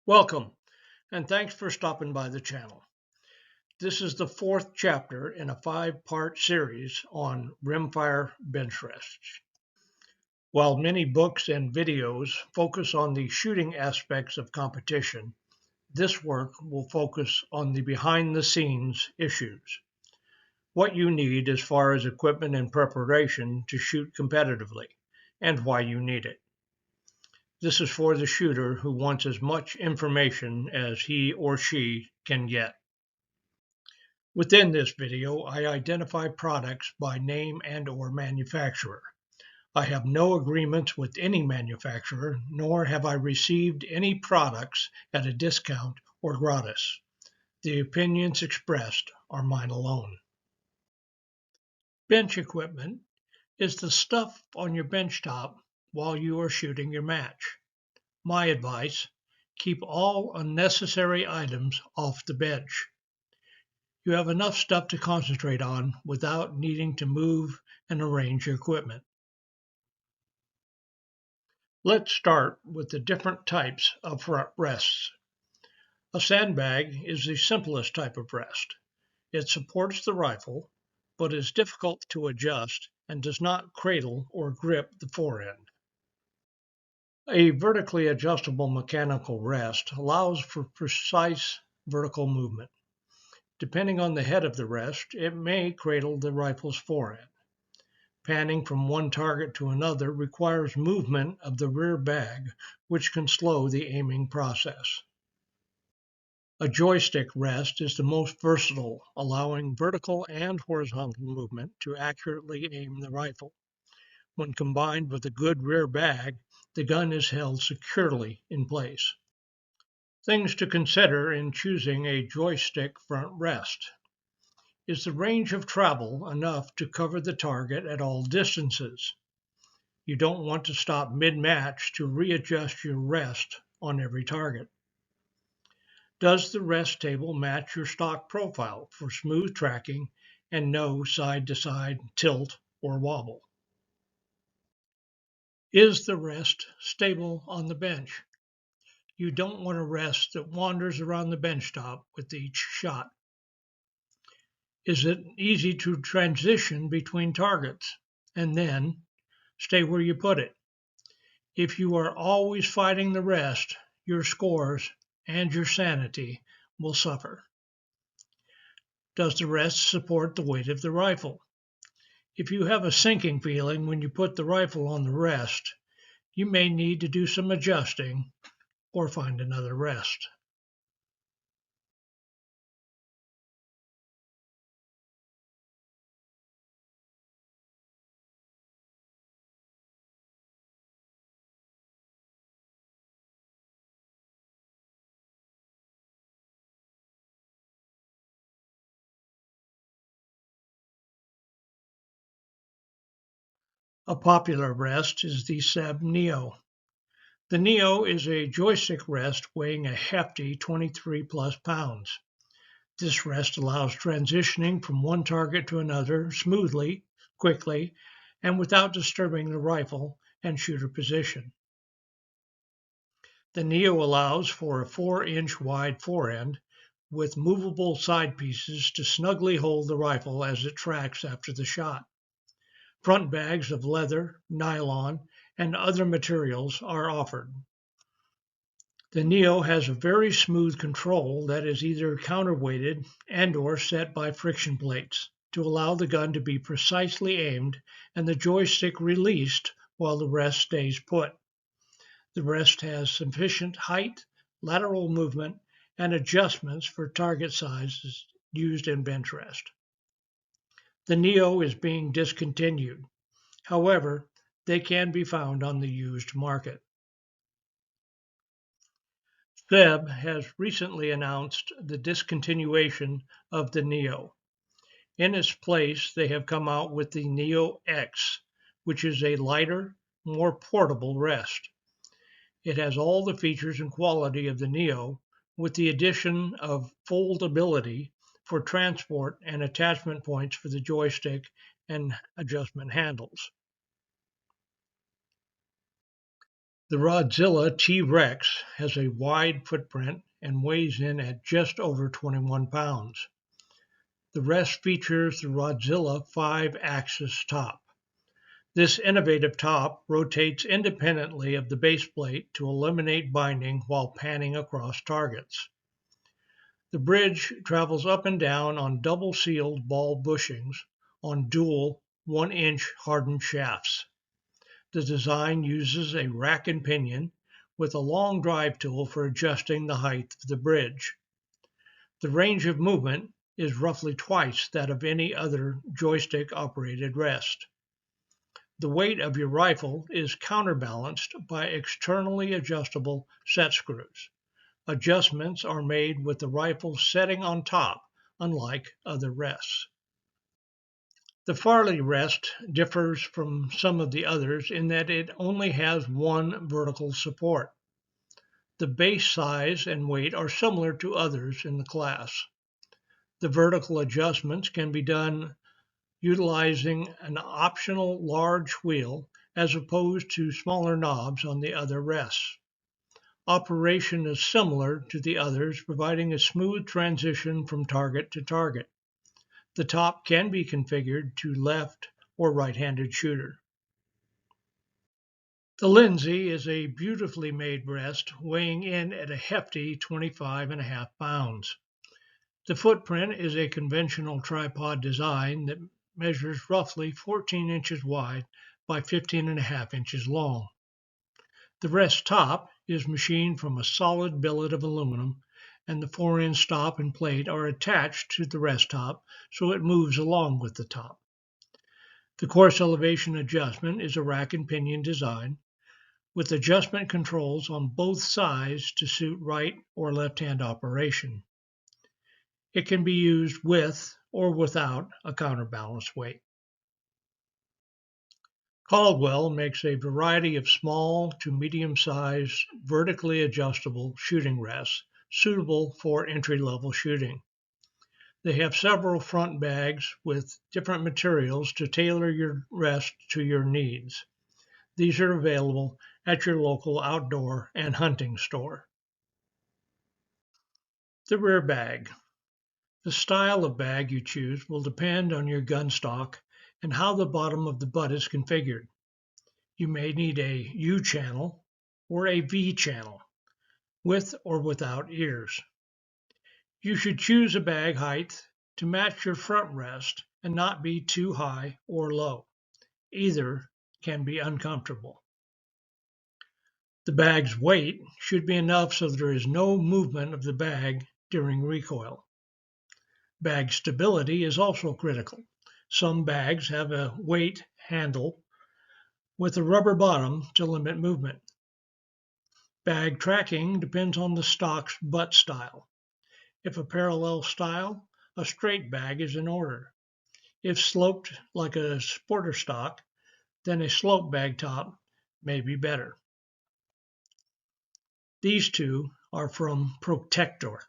Welcome, and thanks for stopping by the channel. This is the fourth chapter in a five-part series on Rimfire Benchrest. While many books and videos focus on the shooting aspects of competition, this work will focus on the behind-the-scenes issues. What you need as far as equipment and preparation to shoot competitively, and why you need it. This is for the shooter who wants as much information as he or she can get. Within this video, I identify products by name and/or manufacturer. I have no agreements with any manufacturer, nor have I received any products at a discount or gratis. The opinions expressed are mine alone. Bench equipment is the stuff on your bench top while you are shooting your match. My advice, keep all unnecessary items off the bench. You have enough stuff to concentrate on without needing to move and arrange your equipment. Let's start with the different types of rests. A sandbag is the simplest type of rest. It supports the rifle, but is difficult to adjust and does not cradle or grip the forend. A vertically adjustable mechanical rest allows for precise vertical movement. Depending on the head of the rest, it may cradle the rifle's forend. Panning from one target to another requires movement of the rear bag, which can slow the aiming process. A joystick rest is the most versatile, allowing vertical and horizontal movement to accurately aim the rifle. When combined with a good rear bag, the gun is held securely in place. Things to consider in choosing a joystick front rest. Is the range of travel enough to cover the target at all distances? You don't want to stop mid-match to readjust your rest on every target. Does the rest table match your stock profile for smooth tracking and no side-to-side tilt or wobble? Is the rest stable on the bench? You don't want a rest that wanders around the bench top with each shot. Is it easy to transition between targets? And then stay where you put it. If you are always fighting the rest, your scores and your sanity will suffer. Does the rest support the weight of the rifle? If you have a sinking feeling when you put the rifle on the rest, you may need to do some adjusting or find another rest. A popular rest is the Seb Neo. The Neo is a joystick rest weighing a hefty 23 plus pounds. This rest allows transitioning from one target to another smoothly, quickly, and without disturbing the rifle and shooter position. The Neo allows for a 4-inch wide forend with movable side pieces to snugly hold the rifle as it tracks after the shot. Front bags of leather, nylon, and other materials are offered. The Neo has a very smooth control that is either counterweighted and/or set by friction plates to allow the gun to be precisely aimed and the joystick released while the rest stays put. The rest has sufficient height, lateral movement, and adjustments for target sizes used in bench rest. The Neo is being discontinued. However, they can be found on the used market. Seb has recently announced the discontinuation of the Neo. In its place, they have come out with the Neo X, which is a lighter, more portable rest. It has all the features and quality of the Neo, with the addition of foldability for transport and attachment points for the joystick and adjustment handles. The Rodzilla T-Rex has a wide footprint and weighs in at just over 21 pounds. The rest features the Rodzilla 5-axis top. This innovative top rotates independently of the base plate to eliminate binding while panning across targets. The bridge travels up and down on double-sealed ball bushings on dual 1-inch hardened shafts. The design uses a rack and pinion with a long drive tool for adjusting the height of the bridge. The range of movement is roughly twice that of any other joystick-operated rest. The weight of your rifle is counterbalanced by externally adjustable set screws. Adjustments are made with the rifle setting on top, unlike other rests. The Farley rest differs from some of the others in that it only has one vertical support. The base size and weight are similar to others in the class. The vertical adjustments can be done utilizing an optional large wheel as opposed to smaller knobs on the other rests. Operation is similar to the others, providing a smooth transition from target to target. The top can be configured to left or right-handed shooter. The Lindsay is a beautifully made rest weighing in at a hefty 25.5 pounds. The footprint is a conventional tripod design that measures roughly 14 inches wide by 15.5 inches long. The rest top is machined from a solid billet of aluminum, and the 4-inch stop and plate are attached to the rest top so it moves along with the top. The course elevation adjustment is a rack and pinion design with adjustment controls on both sides to suit right or left-hand operation. It can be used with or without a counterbalance weight. Caldwell makes a variety of small to medium-sized vertically adjustable shooting rests suitable for entry-level shooting. They have several front bags with different materials to tailor your rest to your needs. These are available at your local outdoor and hunting store. The rear bag. The style of bag you choose will depend on your gun stock and how the bottom of the butt is configured. You may need a U channel or a V channel, with or without ears. You should choose a bag height to match your front rest and not be too high or low. Either can be uncomfortable. The bag's weight should be enough so there is no movement of the bag during recoil. Bag stability is also critical. Some bags have a weight handle with a rubber bottom to limit movement. Bag tracking depends on the stock's butt style. If a parallel style, a straight bag is in order. If sloped like a sporter stock, then a slope bag top may be better. These two are from Protector.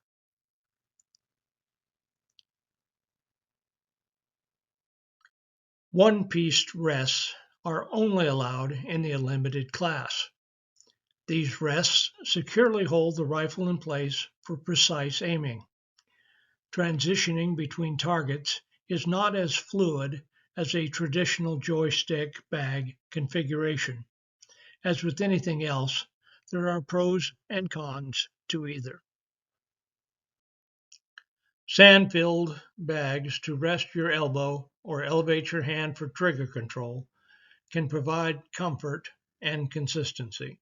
One-piece rests are only allowed in the unlimited class. These rests securely hold the rifle in place for precise aiming. Transitioning between targets is not as fluid as a traditional joystick bag configuration. As with anything else, there are pros and cons to either. Sand-filled bags to rest your elbow or elevate your hand for trigger control can provide comfort and consistency.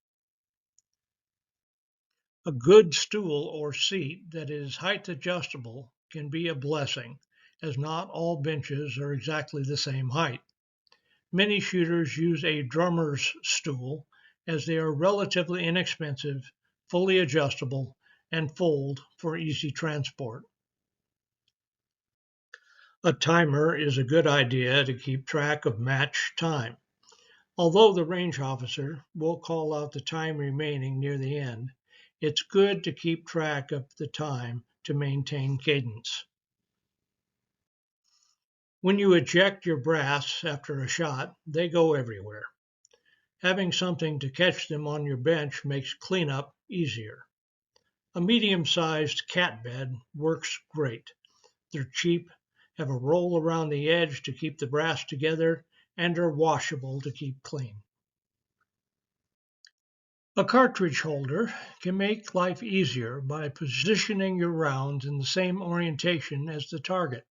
A good stool or seat that is height adjustable can be a blessing, as not all benches are exactly the same height. Many shooters use a drummer's stool as they are relatively inexpensive, fully adjustable, and fold for easy transport. A timer is a good idea to keep track of match time. Although the range officer will call out the time remaining near the end, it's good to keep track of the time to maintain cadence. When you eject your brass after a shot, they go everywhere. Having something to catch them on your bench makes cleanup easier. A medium-sized cat bed works great. They're cheap, have a roll around the edge to keep the brass together, and are washable to keep clean. A cartridge holder can make life easier by positioning your rounds in the same orientation as the target.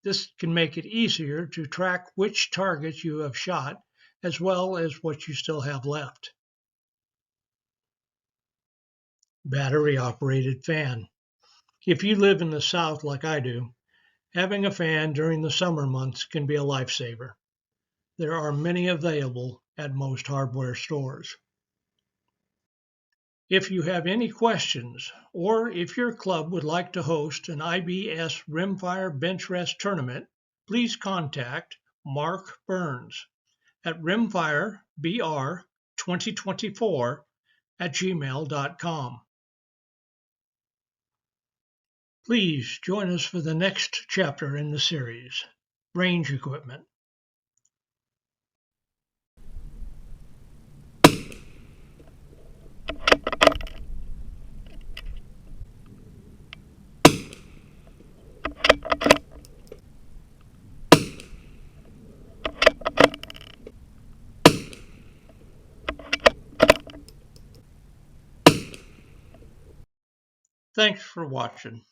This can make it easier to track which targets you have shot as well as what you still have left. Battery operated fan. If you live in the South like I do, having a fan during the summer months can be a lifesaver. There are many available at most hardware stores. If you have any questions, or if your club would like to host an IBS Rimfire Benchrest tournament, please contact Mark Burns at rimfirebr2024@gmail.com. Please join us for the next chapter in the series, Range Equipment. Thanks for watching.